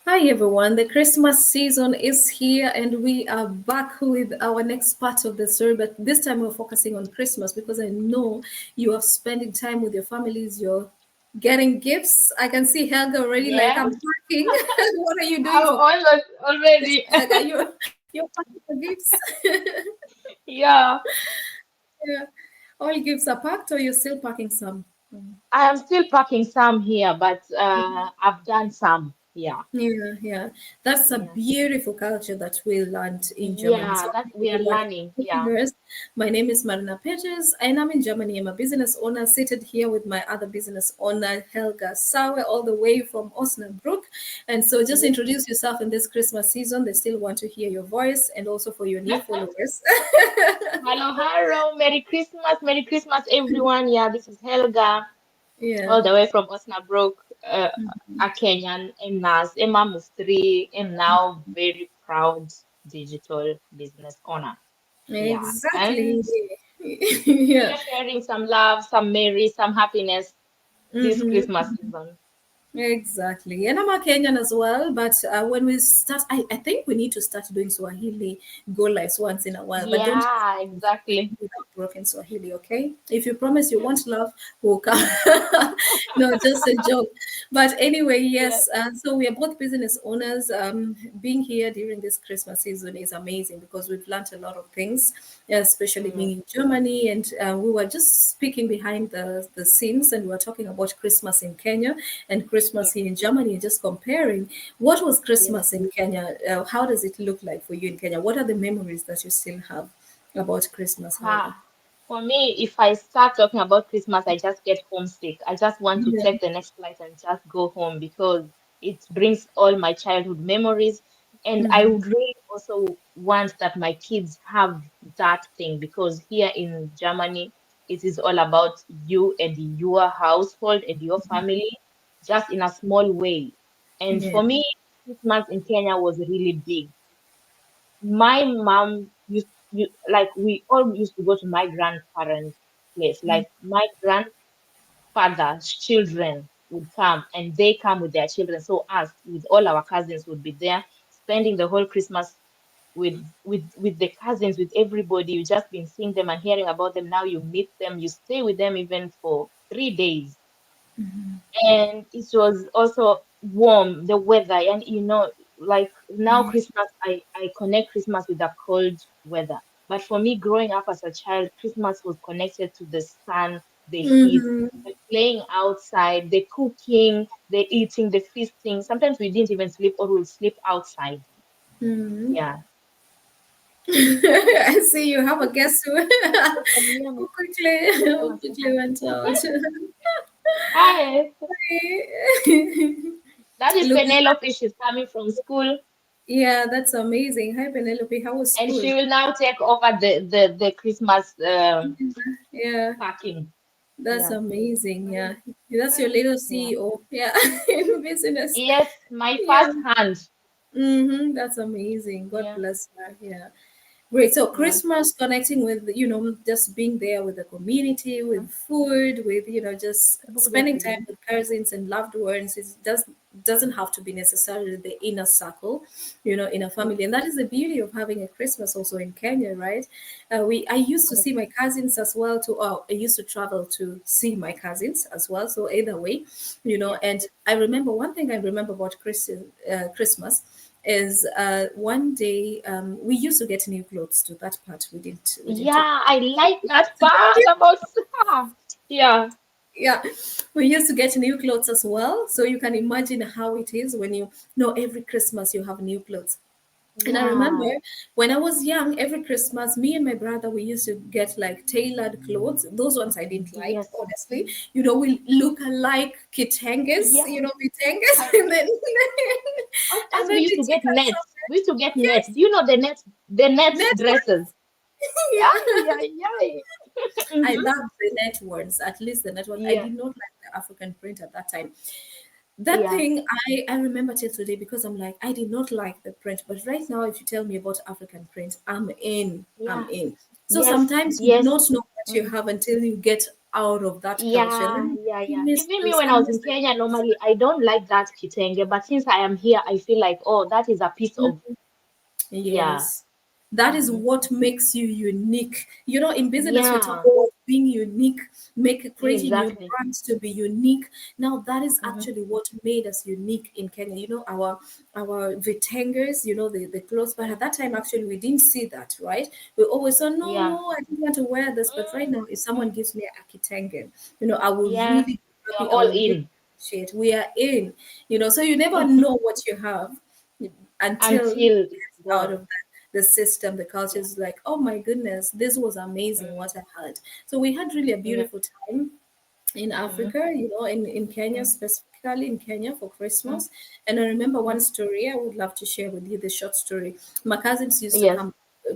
Hi everyone, the Christmas season is here and we are back with our next part of the story. But this time we're focusing on Christmas because I know you are spending time with your families, you're getting gifts. I can see Helga already like, Yeah, I'm packing. What are you doing I'm for almost Christmas, already. Helga? You're packing the gifts. Yeah, Yeah. All gifts are packed or you're still packing some? I am still packing some here, but I've done some. Yeah, Yeah, yeah. That's a yeah, beautiful culture that we learned in Germany. yeah. So, That hi we are everybody, learning. Yeah. listeners. My name is Marina Peters, and I'm in Germany. I'm a business owner seated here with my other business owner, Helga Sauer, all the way from Osnabrück. And so, just Yes. introduce yourself in this Christmas season. They still want to hear your voice, and also for your new followers. Hello, hello. Merry Christmas, everyone. Yeah, this is Helga, Yeah. all the way from Osnabrück, a Kenyan. I'm mom of three. I'm now very proud digital business owner. Yeah, Exactly. and Yeah. we're sharing some love, some merry, some happiness this Christmas Mhm. season. Exactly. And I'm a Kenyan as well. But when we start, I think we need to start doing Swahili go lives once in a while. But don't Yeah, exactly. without broken Swahili, okay? If you promise you want love, we'll come. No, just a joke. But anyway, Yeah. yes. So we are both business owners. Being here during this Christmas season is amazing because we've learned a lot of things, especially being Mm, in Germany. And we were just speaking behind the scenes and we were talking about Christmas in Kenya and Christmas yes, here in Germany, just comparing. What was yes. Christmas in Kenya? How does it look like for you in Kenya? What are the memories that you still have about Christmas, Helga? For me, if I start talking about Christmas, I just get homesick. I just want to Yeah. take the next flight and just go home because it brings all my childhood memories. And I Mhm. would really also want that my kids have that thing because here in Germany, it is all about you and your household and your family, just in a small way. And Yeah. for me, Christmas in Kenya was really big. My mom like we all used to go to my grandparents' place. Like my grandfather's children would come and they come with their children. So us with all our cousins would be there spending the whole Christmas with the cousins, with everybody. You just been seeing them and hearing about them. Now you meet them, you stay with them even for 3 days. And it was also warm, the weather, and like now Christmas, I connect Christmas with the cold weather. But for me, growing up as a child, Christmas was connected to the sun, the heat, Mhm. the playing outside, the cooking, the eating, the feasting. Sometimes we didn't even sleep, or we'll sleep outside. Mhm. Yeah. I see you have a guest who, Hi. who quickly went out. That is Look, Penelope. She's coming from school. yeah, that's amazing. Hi, Penelope. How was And school? she will now take over the Christmas Yeah, packing. that's Yeah. amazing. Yeah, that's your little Yeah. CEO. Yeah, in business. Yes, my Yeah. first hand. That's amazing. God Yeah. bless her. Yeah. Great. So Yeah. Christmas connecting with, just being there with the community, with food, with, just spending time with cousins and loved ones. Doesn't have to be necessarily the inner circle, in a family. And that is the beauty of having a Christmas also in Kenya, right? I used to see my cousins as well too. Oh, I used to travel to see my cousins as well. So either way, Yeah. and I remember one thing I remember about Christmas is one day we used to get new clothes to that part we didn't talk Yeah, I like that part about yeah. yeah, we used to get new clothes as well, so you can imagine how it is when you know every Christmas you have new clothes. And I remember Yeah. when I was young, every Christmas, me and my brother, we used to get like tailored clothes. Those ones I didn't like, Yes. honestly. We look alike kitangas, Yeah. kitangas, I, and then us and we then used they to get take us nets. somewhere. We used to get nets. Yes, Do you know the net dresses? networks. Yeah, Yeah. yeah, yeah. I Mm-hmm. loved the net ones, at least the net ones. I Yeah. did not like the African print at that time. That Yeah. thing I remember till today because I'm like, I did not like the print. But right now, if you tell me about African print, I'm in. I'm Yeah. in. So Yes. sometimes you do Yes. not know what you Mhm. have until you get out of that culture. And Yeah, then yeah, I yeah. miss Even me this. when I I was miss in the Kenya, culture. normally I don't like that kitenge, but since I am here, I feel like, oh, that is a piece of, yeah. Yes. That is Mm-hmm. what makes you unique. You know, in business, we talk Yeah, about being unique, creating your exactly. brands to be unique. Now, that is Mm-hmm. actually what made us unique in Kenya. You know, our vitengers, you know, the clothes. But at that time, actually, we didn't see that, right? We always said, no, Yeah. no, I didn't want to wear this. But right now, if someone Mm-hmm. gives me a kitenge, you know, I will Yeah, really be you're happy. I all will really in appreciate. We are in, you know, so you never know what you have until it until it's gets out gone. of the system. The culture Yeah. is like, oh my goodness, this was amazing what I had. So we had really a Mm-hmm. beautiful time in Mm-hmm. Africa, you know, in Kenya, Mm-hmm. specifically in Kenya for Christmas. And I remember one Mm-hmm. story I would love to share with you, the short story. My cousins used to Yes.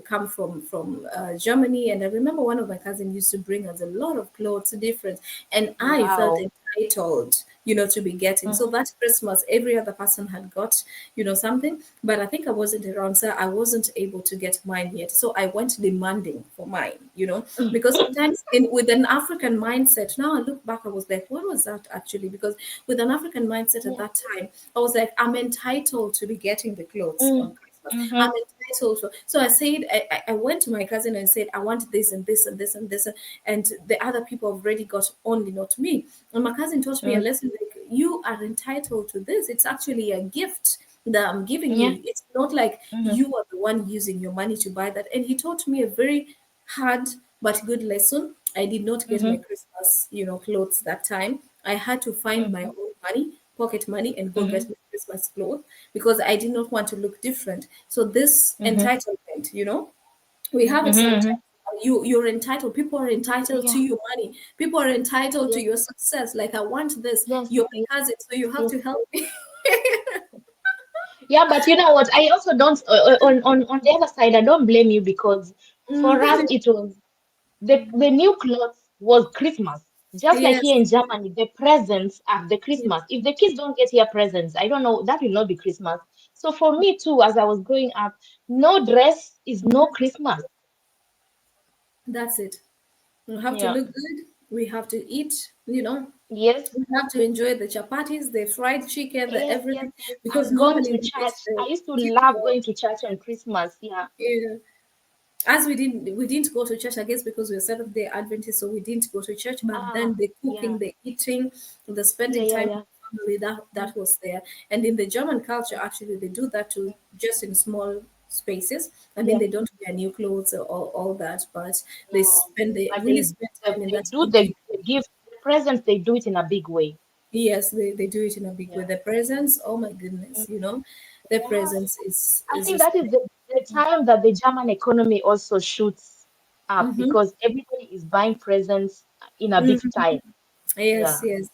come from Germany, and I remember one of my cousins used to bring us a lot of clothes, different, and I felt Wow. entitled, you know, to be getting. So Mm-hmm. that Christmas, every other person had got, you know, something, but I think I wasn't around, so I wasn't able to get mine yet. So I went demanding for mine, you know, because sometimes in with an African mindset, now I look back, I was like, what was that actually? Because with an African mindset at Yeah. that time, I was like, I'm entitled to be getting the clothes on Christmas. Mm-hmm. I'm entitled to. So I said, I went to my cousin and said, I want this and this and this and this, and the other people have already got, only not me. And my cousin taught me a Mm-hmm. lesson like, you are entitled to this. It's actually a gift that I'm giving Yeah. you. It's not like Mm-hmm. you are the one using your money to buy that. And he taught me a very hard but good lesson. I did not get my Mm-hmm. Christmas, you know, clothes that time. I had to find my Mm-hmm. own money, pocket money, and go Mm-hmm. get my Christmas clothes because I did not want to look different. So this Mm-hmm. entitlement, you know, we have it Mm-hmm. sometimes. You're entitled. People are entitled to Yeah. your money. People are entitled to Yes. your success. Like, I want this. Yes. You're Yes. my cousin, so you have Yes. to help me. Yeah, but you know what? I also don't on the other side, I don't blame you because for us Mhm. it was the new clothes was Christmas. Just like here Yes, in Germany, the presents are the yes, Christmas. If the kids don't get here presents, I don't know, that will not be Christmas. So for me too, as I was growing up, no dress is no Christmas. that's it. We have to Yeah. look good. We have to eat, you know. Yes. We have to enjoy the chapatis, the fried chicken, the Yes, yes, everything. yes. Because And going normally to we get church. I the used to kids love were, going to church on Christmas. Yeah. as we didn't go to church, I guess because we are Seventh Day Adventists, so we didn't go to church. But then Ah, the cooking, yeah. the eating, the Yeah, spending yeah, time yeah. with family, that Mm, that was there. And in the German culture, mm, actually, they do that too, mm. just in small spaces. I mean, Yeah. they don't wear new clothes or all that, but No. they But really spend time in they that do intimate. the gift, the presents, they do it in a big way. Yes, they do it in a big way. Yeah. The presence, oh my Mm. goodness, you know, the Yeah. presence is I is think just. that is the time that the German economy also shoots up Mm-hmm. because everybody is buying presents in a big Mm-hmm. style. Yes, Yeah. yes.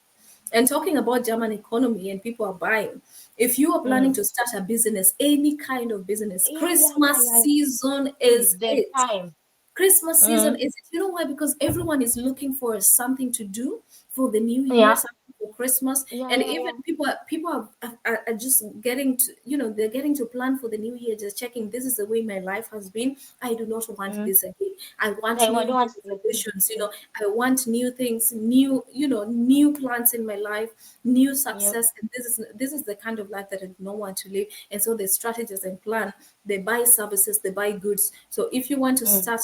And talking about German economy and people are buying, if you are planning Mm. to start a business, any kind of business, Yeah, yeah, yeah, Christmas yeah, yeah. season Is is the it. time. Christmas season Mm. is it? You know why? Because everyone is looking for something to do for the new year, Yeah. something for Christmas, Yeah, and yeah, even yeah. people are just getting to, they're getting to plan for the new year, just checking, this is the way my life has been. I do not want Mm. this again. I And want I new don't year want to repeat. resolutions. Yeah. I want new things, new plans in my life, new Yeah. success, and this is the kind of life that I do not want to live. And so the strategies and plan, they buy services, they buy goods. So if you want to Mm. start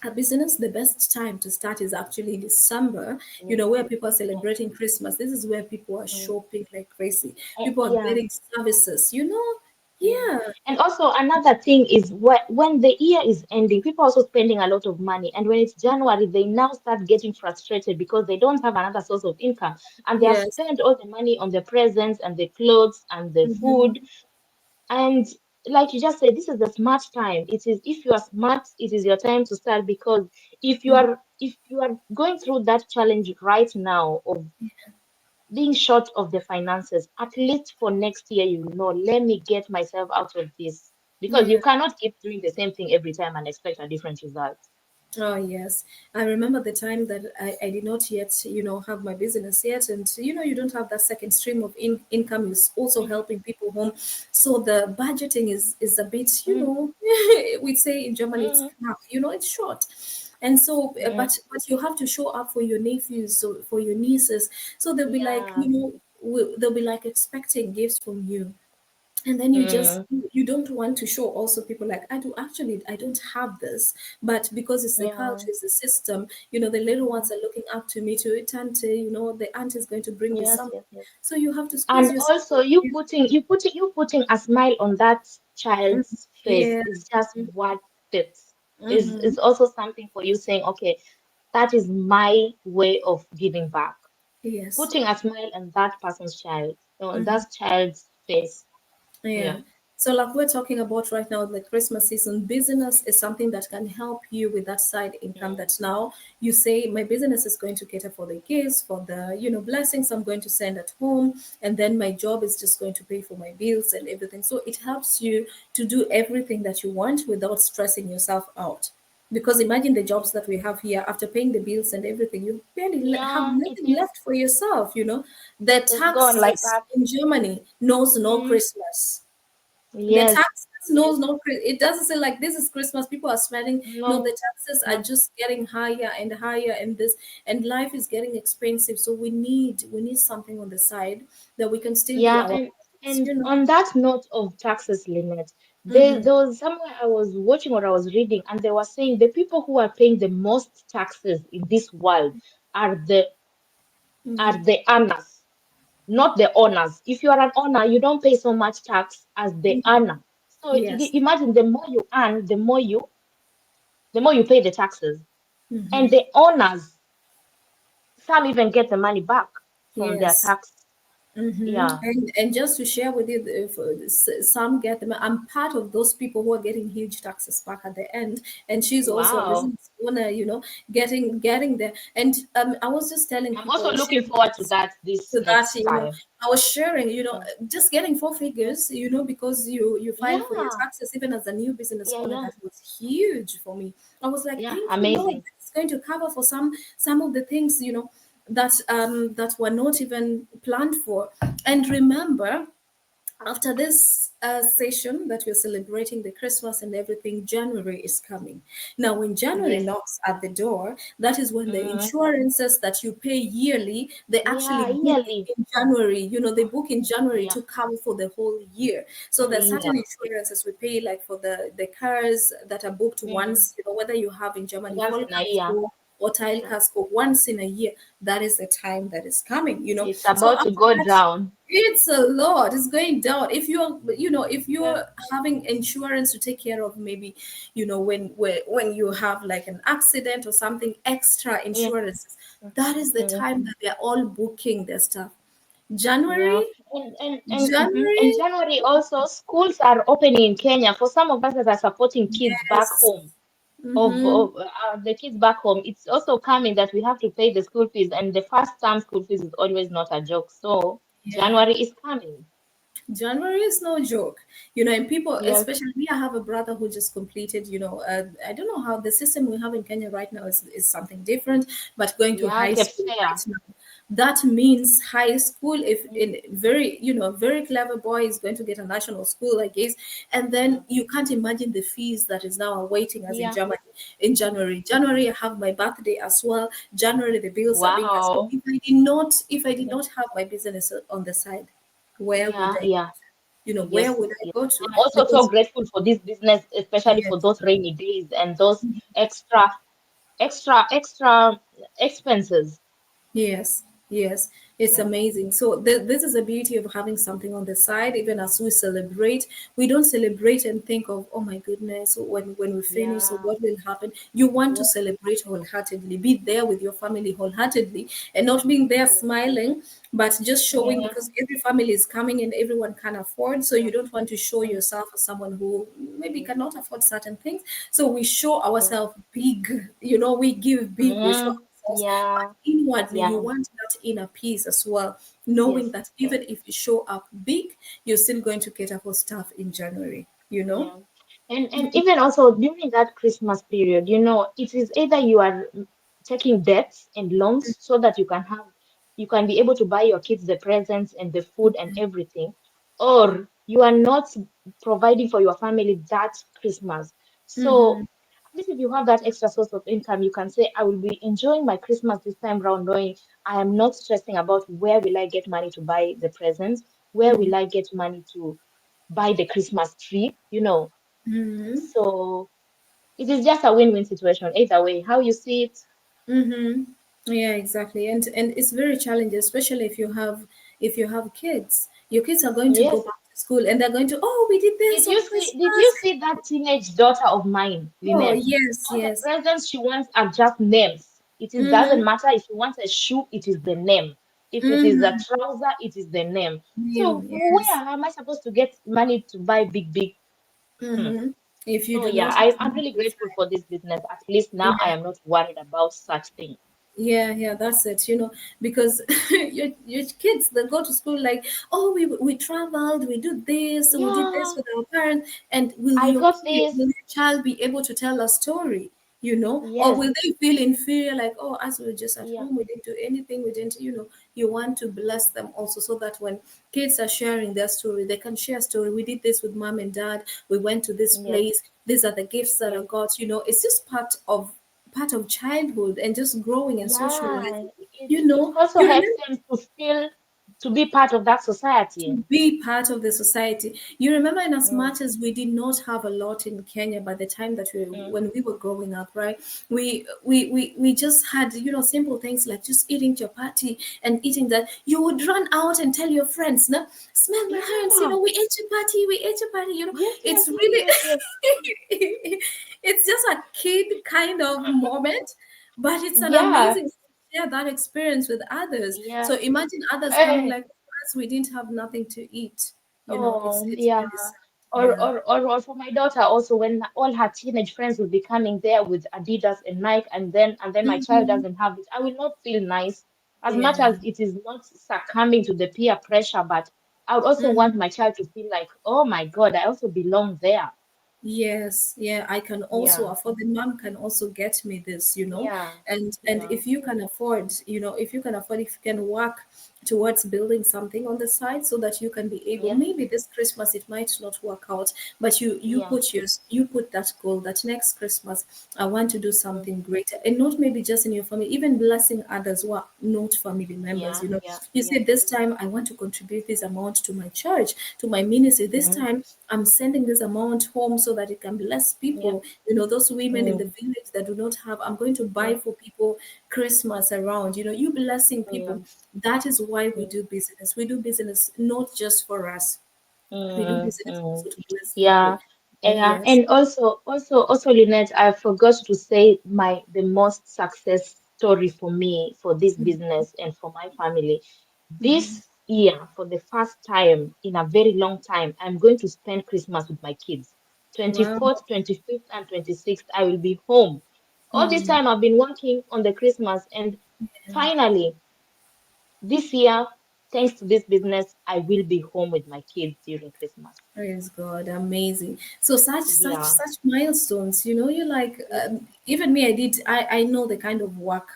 a business, the best time to start is actually December, Mm. where people are Yeah. celebrating Christmas. This is where people are Mm. shopping like crazy. People are Yeah. getting services. Yeah. Yeah. And also another thing is when the year is ending, people are also spending a lot of money. And when it's January, they now start getting frustrated because they don't have another source of income. And they have Yes. spent all the money on the presents and the clothes and the food. Mhm. And like you just said, this is the smart time. It is if you are smart, it is your time to start because if you are going through that challenge right now of being short of the finances, at least for next year, let me get myself out of this. Because you Yeah. cannot keep doing the same thing every time and expect a different result. Oh, yes. I remember the time that I did not yet, have my business yet. And, you don't have that second stream of income is also Mm, helping people home. So the budgeting is a bit, mm, we say in Germany, it's mm, knapp, it's short. And so, Mm, but you have to show up for your nephews, so for your nieces. So they'll be like, yeah. they'll be like expecting gifts from you, and then you just Mm, you don't want to show also people like, I don't have this, but because it's the culture, yeah. it's the system, the little ones Mm, are looking up to me, to it, auntie, the aunt is going to bring me yes, something. yes, yes. So you have to squeeze And yourself. also, you putting a smile on that child's face Yeah. is just what it Mm-hmm. is also something for you saying, okay, that is my way of giving back. Yes. Putting a smile on that person's child, on Mm-hmm. that child's face. Yeah. Yeah. So, like we're talking about right now, the Christmas season, business is something that can help you with that side income. Mm, That now you say, my business is going to cater for the gifts, for the blessings I'm going to send at home, and then my job is just going to pay for my bills and everything. So it helps you to do everything that you want without stressing yourself out. Because imagine the jobs that we have here, after paying the bills and everything, you barely have yeah, it nothing is. left for yourself. The It's gone like taxes that. in Germany knows no Mm, Christmas. The yes, taxes yes. knows no. It doesn't say like this is Christmas. People are spending. No, the No, taxes are no. just getting higher and higher, and life is getting expensive. So we need something on the side that we can still do Yeah, our and hobbies, you know. on that note of taxes limit, there, Mm-hmm. there was somewhere I was watching or I was reading, and they were saying the people who are paying the most taxes in this world are the Mm-hmm. are the earners, not the owners. If you are an owner, you don't pay so much tax as the earner. So Yes. imagine the more you earn, the more you pay the taxes. And Mm-hmm. the owners, some even get the money back from their Yes. tax. Mm-hmm. Yeah. And just to share with you, some get them. I'm part of those people who are getting huge taxes back at the end, and she's also a Wow. business owner, getting there. And I was just telling I'm people, also looking sharing forward to that this to that, next time. I was sharing, Yeah. just getting four Mhm. figures, because you file for your Yeah. taxes even as a new business Yeah. owner. Yeah. That was huge for me. I was like, Yeah. thank you, Lord. Amazing. It's going to cover for some of the things, that were not even planned for. And remember, after this session that we're celebrating the Christmas and everything, January is coming. Now, when January Yes. knocks at the door, that is when the Mm, insurances that you pay yearly, they actually yeah. book Yearly. in January. They book in January Yeah. to cover for the whole year. So Whole there's year. certain Yeah. insurances we pay, like for the cars that are booked Mm. once, whether you have in Germany Once whole in a year. casco or tile Yeah. casco once in a year. That is the time that is coming. It's So about to after go that, down. it's a lot. It's going down. If Yeah. you're having insurance to take care of, maybe, when you have like an accident or something, extra Yeah. insurances, that is the Mm. time that they're all booking their stuff. Yeah. January, And January, January also, schools are opening in Kenya. For some of us that are supporting kids back yes. home, Mm-hmm. the kids back home, it's also coming that we have to pay the school fees, and the first term school fees is always not a joke. So Yeah. January is coming. January is no joke, and people, Yes. especially me, I have a brother who just completed, I don't know how the system we have in Kenya right now is something different, but going to Yeah, high kept school fair. right now. That means high school, if Mm, in very clever boy is going to get a national school, I guess, and mm. then you can't imagine the fees that is now awaiting us in Yeah. Germany in January. January, I have my birthday as well. January, the bills are being asked. So Wow. if I did Yeah. not have my business on the side, where would Yeah. I Yeah. where Yes. would I Yes. go to? I'm also so Because grateful for this business, especially for yes, those rainy days and those extra expenses. yes, yes, it's Yeah. amazing. So this is the beauty of having something on the side. Even as we celebrate, we don't celebrate and think of, oh my goodness, when we finish, so Yeah. what will happen? You want to What? celebrate wholeheartedly, be there with your family wholeheartedly, and not being there smiling, but just showing, Yeah. because every family is coming and everyone can afford. So you Yeah. don't want to show Mm, yourself as someone who maybe mm, cannot afford certain things. So we show mm, ourselves big. We give big. We show mm. ourselves, but Yeah. inwardly, you Yeah. want that inner peace as well, knowing Yes. that Yes. even if you show up big, you're still going to cater for stuff in January. You know? Yeah. And even also during that Christmas period, it is either you are taking debts and loans so that you can be able to buy your kids the presents and the food and everything, or you are not providing for your family that Christmas. Mm-hmm. So least if you have that extra source of income, you can say, I will be enjoying my Christmas this time round, knowing I am not stressing about where will I get money to buy the presents, where will I get money to buy the Christmas tree, you know. Mm-hmm. So it is just a win-win situation. Either way, how you see it. Mm-hmm. Yeah, exactly. And it's very challenging, especially if you have kids. Your kids are going to go Yes. back to school and they're going to, oh, we did this on Did you Christmas. see that teenage daughter of mine, Oh, Lynette? yes, All the yes. presents she wants are just names. It is Mm-hmm. doesn't matter if she wants a shoe, it is the name. If it is a Mm-hmm. trouser, it is the name. You, So where yes. am I supposed to get money to buy big? Hmm. Mm-hmm. If you So do yeah, not have I'm money really this grateful for this business. At least time. now I am not worried about such things. Yeah, yeah, that's it. Because your kids they go to school like, oh, we traveled, we do this, we did this Yeah, with our parents, and I got this. will your child be able to tell a story? Or Yes, will they feel inferior, like, oh, as we were just at yeah, home, we didn't do anything, we didn't, you want to bless them also, so that when kids are sharing their story, they can share a story. We did this with mom and dad. We went to this yes, place. These are the gifts that I yes. got. It's just part of childhood and just growing and Yeah, socializing. it also You helps remember them to feel to be part of that society. to be part of the society. You remember, in as Mm, much as we did not have a lot in Kenya by the time that mm. when we were growing up, right? We just had, simple things like just eating chapati and eating that. You would run out and tell your friends, no, smell my hands, Yeah. we ate chapati, Yes, yes, it's yes, really yes, yes. it's just a kid kind of moment, but it's an Yeah, amazing to share that experience with others. yeah. So imagine others coming Eh, like us, we didn't have nothing to eat. oh, It's yeah. really sad. Or, Yeah. or, or, or for my daughter also, when all her teenage friends will be coming there with Adidas and Nike, and then my child Mhm. doesn't have it, I will not feel nice. As much Yeah. as it is not succumbing to the peer pressure, but I would also want Mhm. my child to feel like, oh my God, I also belong there. Yes, yeah, I can also Yeah, afford. The mom can also get me this, yeah, and yeah, if you can afford, if you can work towards building something on the side so that you can be able, yes, maybe this Christmas it might not work out, but yeah. you put that goal that next Christmas I want to do Mm, something greater, and not maybe just in your family, even blessing others who are not family members. yeah, yeah, You yeah. say, this time I want to contribute this amount to my church, to my ministry. This Mm, time I'm sending this amount home so that it can bless yeah, people. Those women in the mm, village that do not have, I'm going to buy mm, for people Christmas around. You blessing people. mm, That is why we mm, do business. We do business not just for us. We do mm, business mm. also to bless people. Yeah, Oh yeah, yes. and also, Lynette, I forgot to say the most success story for me for this business and for my family. This year, for the first time in a very long time, I'm going to spend Christmas with my kids. Wow. 24th, 25th, and 26th, I will be home. All this Hmm. time I've been working on the Christmas, and finally, this year, thanks to this business, I will be home with my kids during Christmas. Praise God, amazing. So Yeah. such milestones, you're like, even me, I know the kind of work,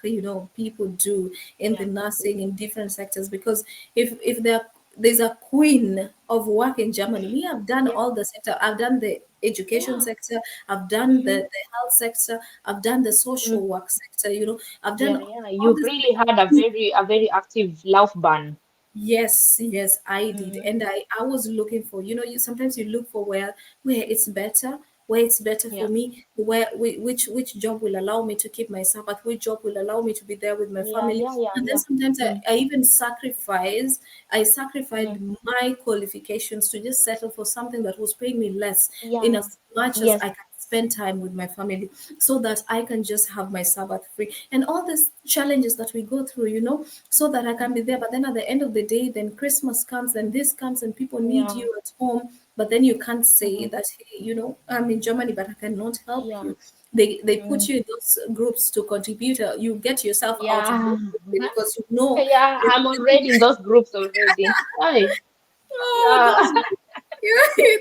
people do in the Yeah. nursing in different sectors, because if there's a queen of work in Germany, me, I've done Yeah. all the sector. I've done the education Yeah. sector, I've done Mm-hmm. the health sector, I've done the social Mm. work sector, I've done Yeah, all yeah. You've this. really had a very active Laufbahn. Yes, yes, I did, Mm-hmm. and I was looking for, sometimes you look for where it's better for Yeah. me, which job will allow me to keep my Sabbath, which job will allow me to be there with my Yeah, family, yeah, yeah, and then yeah. sometimes Mm, I even sacrificed mm. my qualifications to just settle for something that was paying me less, in Yeah. as much as Yes. I can spend time with my family, so that I can just have my Sabbath free, and all these challenges that we go through, so that I can be there. But then at the end of the day, then Christmas comes, then this comes, and people need Yeah. you at home. But then you can't say Mm, that, hey, I'm in Germany, but I cannot help yeah. you. They put Mm, you in those groups to contribute. You get yourself out of yeah. those groups because you know Yeah, that I'm already in those groups already. Hi. oh, Yeah. those.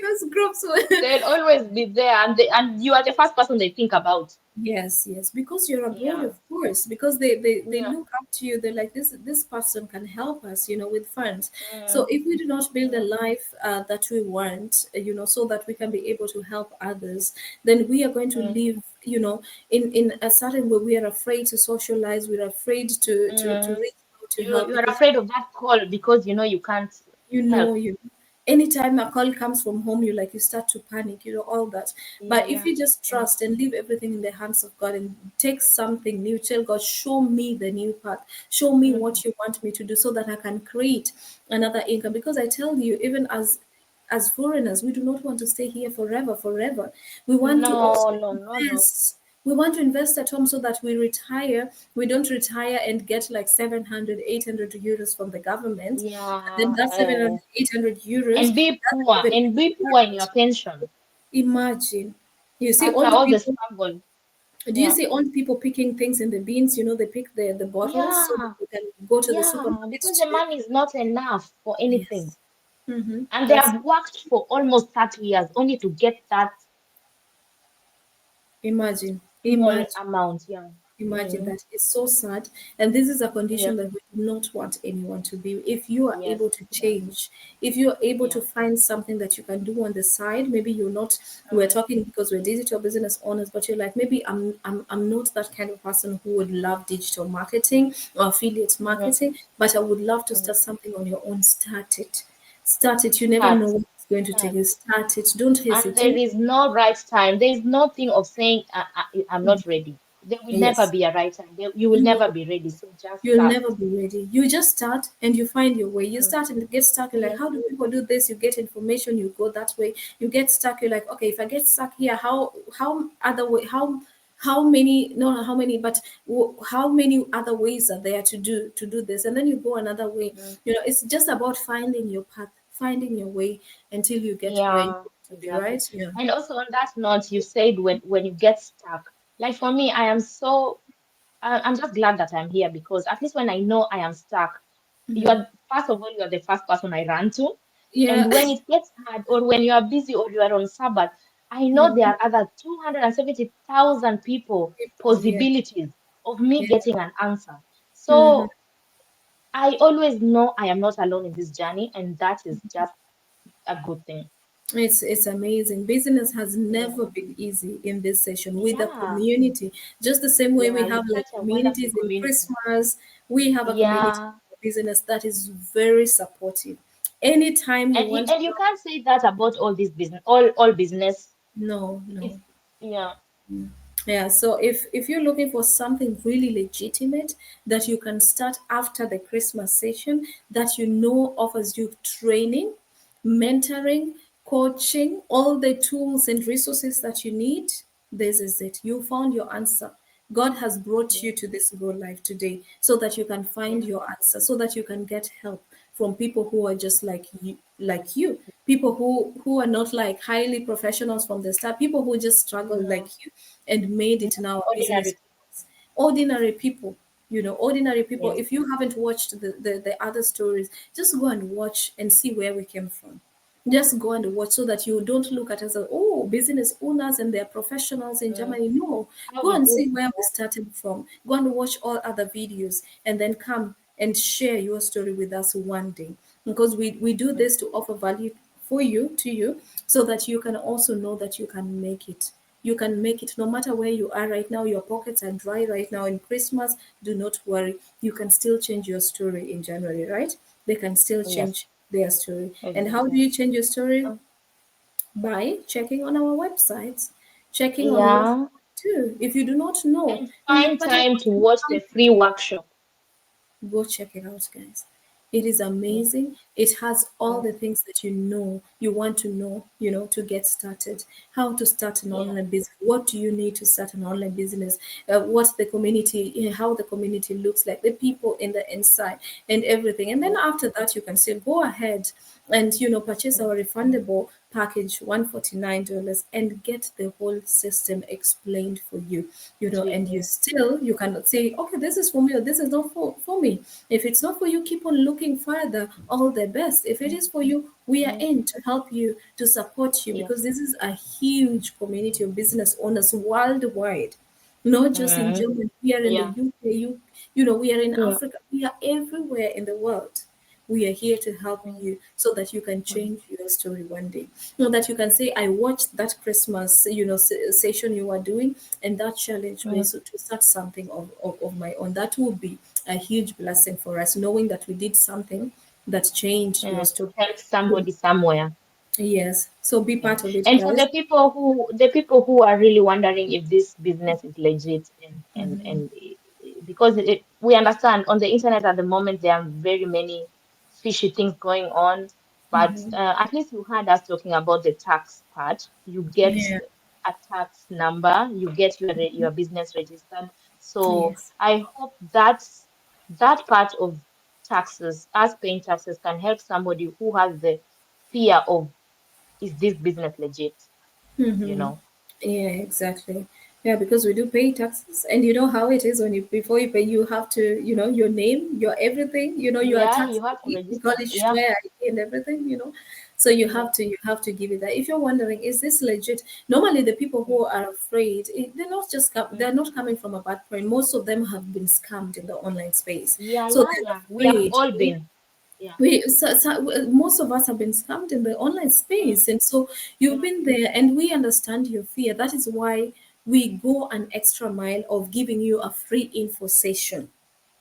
those groups. They'll always be there, and and you are the first person they think about. Yes, yes, because you're abroad, Yeah. of course, because they Yeah. look up to you. They're like, this person can help us, with funds. So Mm, if we do not build a mm, life that we want, so that we can be able to help others, then we are going to mm, live, in a certain way. We are afraid to socialize. We're afraid to mm. reach out to You help you are because afraid of that call because you know you can't you help. know you anytime a call comes from home, you start to panic, all that. But if Yeah. you just Yeah. trust and leave everything in the hands of God and take something new, tell God, show me the new path, show me Mm. what you want me to do so that I can create another income. Because I tell you, even as foreigners, we do not want to stay here forever. We want to also No, no, no, no. invest. We want to invest at home so that we retire. We don't retire and get like 700, 800 euros from the government. And then Yeah. that 700, 800 euros And be doesn't poor, even and be poor in your pension imagine. You see after all the all the people, struggle. do you Yeah. see all the people picking things in the bins? They pick the bottles so that Yeah. they can go to the Yeah. supermarket Because the to, money is not enough for anything. yes. Mm-hmm. And they That's have worked for almost 30 years only to get that imagine. small Imagine. amount. Yeah. Imagine Mm. that. It's so sad. And this is a Yeah. condition that we do not want anyone to be. If you are Yes. able to Yeah. change, if you are able to Yeah. find something that you can do on the side, maybe you're not, we're Mm. talking because we're digital business owners, but you're like, maybe I'm not that kind of person who would love digital marketing or affiliate Mm. marketing, but I would love to Mm. start something on your own. Start it. Start it. You never Start. know what it's going to take Start. you. Start it. Don't And there hesitate. is no right time. There is nothing of saying I'm not ready. There will never Yes. be a right time. You will No. never be ready. So just You'll start. never be ready. You just start and you find your way. You Mm. start and get stuck. You're like, Yes. how do people do this? You get information. You go that way. You get stuck. You're like, okay, if I get stuck here, how other way? How many? No, not how many, but how many other ways are there to do this? And then you go another way. Mm. It's just about finding your path, finding your way until you get where you Yeah, want to be. exactly. Right? Yeah. And also on that note, you said when you get stuck. Like for me, I'm just glad that I'm here because at least when I know I am stuck, first of all, you are the first person I run to. Yeah. And when it gets hard, or when you are busy, or you are on Sabbath, I know there are other 270,000 people People. Yeah. possibilities of me Yeah. getting an answer. Mhm. So I always know I am not alone in this journey, and that is just a good thing. It's amazing. Business has Yeah. never been easy in this session with the Yeah. community. Just the same way we Yeah. have With like such a wonderful communities in community. Christmas, we have a community Yeah. in business that is very supportive. Anytime you want to And you help, can't say that about all this business, all business. no, It's no. yeah. Yeah, so if you're looking for something really legitimate that you can start after the Christmas session that offers you training, mentoring, coaching, all the tools and resources that you need, this is it. You found your answer. God has brought Yeah. you to this Grow Life today so that you can find Yeah. your answer, so that you can get help from people who are just like you, people who are not like highly professionals from the start, people who just struggle like No. you and made Yeah. it now a business. Ordinary. Ordinary people, ordinary people. Yeah. If you haven't watched the other stories, just go and watch and see where we came from. Just go and watch so that you don't look at us as, oh, business owners and they're professionals in Mm. Germany. No, How go we and do see it. where we started from. Go and watch all other videos and then come and share your story with us one day. Because we do Mm. this to offer value for you, to you, so that you can also know that you can make it. You can make it no matter where you are right now. Your pockets are dry right now in Christmas. Do not worry. You can still change your story in January, right? They can still Yes. change their story. And how do Exactly. you change your story? Um, By checking on our websites, checking on what yeah. we do. If you do not know, And you're like, find but I time want to to know watch how. the free workshop. Go check it out, guys. It is Yeah. amazing. It has all Mm. the things that you want to know, to get started. How to start an Yeah. online business. What do you need to start an online business? What the community, how the community looks like, the people in the inside, and everything. And then Mm. after that, you can still go ahead and purchase our refundable package, $149, and get the whole system explained for you. to And you you. still, you cannot say, okay, this is for me or this is not for me. If it's not for you, keep on looking further. All the best. If it is for you, we are Mhm. in to help you, to support you, Yes. because this is a huge community of business owners worldwide, not just in Mhm. Germany. We are in the Yeah. UK. We are in Yeah. Africa. We are everywhere in the world. We are here to help Mhm. you so that you can Mhm. change your story one day. So that you can say, I watched that Christmas, session you are doing, and that challenged me Mhm. so to start something of my own. That would be a huge blessing for us, knowing that we did something that changed your Yeah. To story. help somebody somewhere. Yes. So be Yeah. part of it, And for guys. the people who are really wondering if this business is legit because we understand on the internet at the moment there are very many fishy things going on, but at least you heard us talking about the tax part. You get Yeah. a tax number, you get your business registered. So Yes. I hope that part of taxes, us paying taxes, can help somebody who has the fear of, is this business legit? You Mm-hmm. know? Yeah, exactly. Yeah, because we do pay taxes, and you know how it is when you before you pay, you have to, your name, your everything, your Yeah, tax you have to ID, we call register. it Yeah. Steuer ID and everything. So you Yeah. have to give it that. If you're wondering, is this legit? Normally, the people Mm, who are afraid, mm. they're not coming from a bad point. Most of them have been scammed in the online space, Yeah, so yeah, they're yeah. We have afraid. all been. Yeah. Most of us have been scammed in the online Mm, space, and so you've mm. been there, and we understand your fear. That is why we go an extra mile of giving you a free info session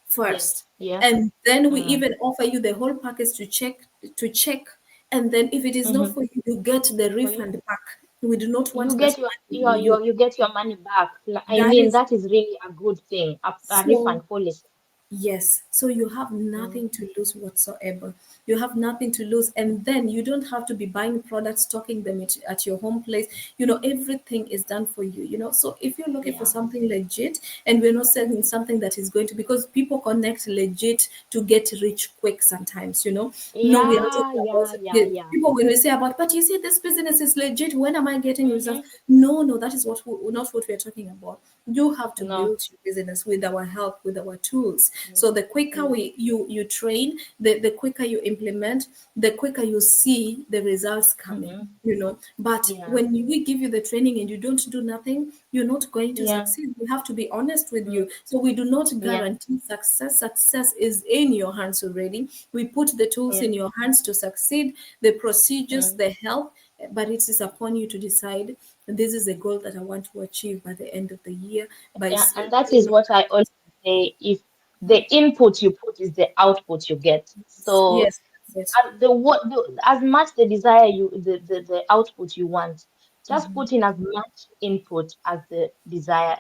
first, Yes. Yeah. and then we Mm. even offer you the whole package to check, and then if it is not Mm-hmm. for you, you get the For you, refund back. We do not you want that get your money. you get your money back. I That mean, is that is really a good thing. A so. refund policy. Yes, so you have Mm. nothing to lose whatsoever. You have nothing to lose, and then you don't have to be buying products, stocking them at your home place. Everything is done for you. So if you're looking for Yeah. something legit, and we're not selling something that is going to, because people connect legit to get rich quick sometimes. No, we are not Yeah, talking about yeah, yeah, it. yeah. People when we say about, but you see, this business is legit. When am I getting results? Mm-hmm. No, no, that is not what we're talking about. You have to No. build your business with our help, with our tools. Mm. So the quicker Mm. you train, the quicker you implement, the quicker you see the results coming. Mm-hmm. But Yeah. when we give you the training and you don't do nothing, you're not going to Yeah. succeed. We have to be honest with Mm. you. So we do not Yeah. guarantee success. Success is in your hands already. We put the tools Yeah. in your hands to succeed, the procedures, Mm. the help, but it is upon you to decide, this is a goal that I want to achieve by the end of the year. By Yeah, and that is what I always say. If the input you put is the output you get. So yes, that's it. as much the desire the output you want, just put in as much input as the desired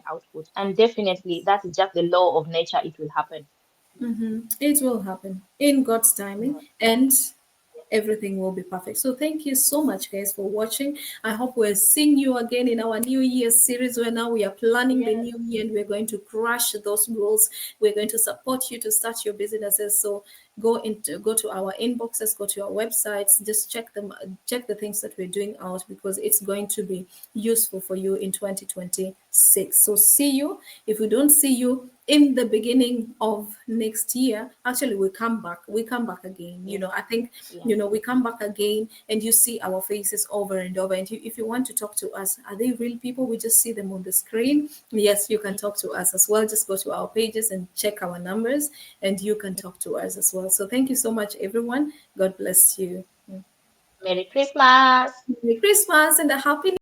output. And definitely that is just the law of nature. It will happen. It will happen in God's timing, Yeah. and everything will be perfect. So thank you so much, guys, for watching. I hope we're seeing you again in our New Year series, where now we are planning the Yes. new year and we're going to crush those goals. We're going to support you to start your businesses. So go to our inboxes, go to our websites, just check them, check the things that we're doing out, because it's going to be useful for you in 2026. So see you. If we don't see you in the beginning of next year, actually we come back again. Yeah. I think, Yeah. we come back again, and you see our faces over and over, and if you want to talk to us, are they real people? We just see them on the screen. Yes, you can Yeah. talk to us as well. Just go to our pages and check our numbers, and you can talk to us as well. So thank you so much, everyone. God bless you. Merry Christmas. Merry Christmas and a happy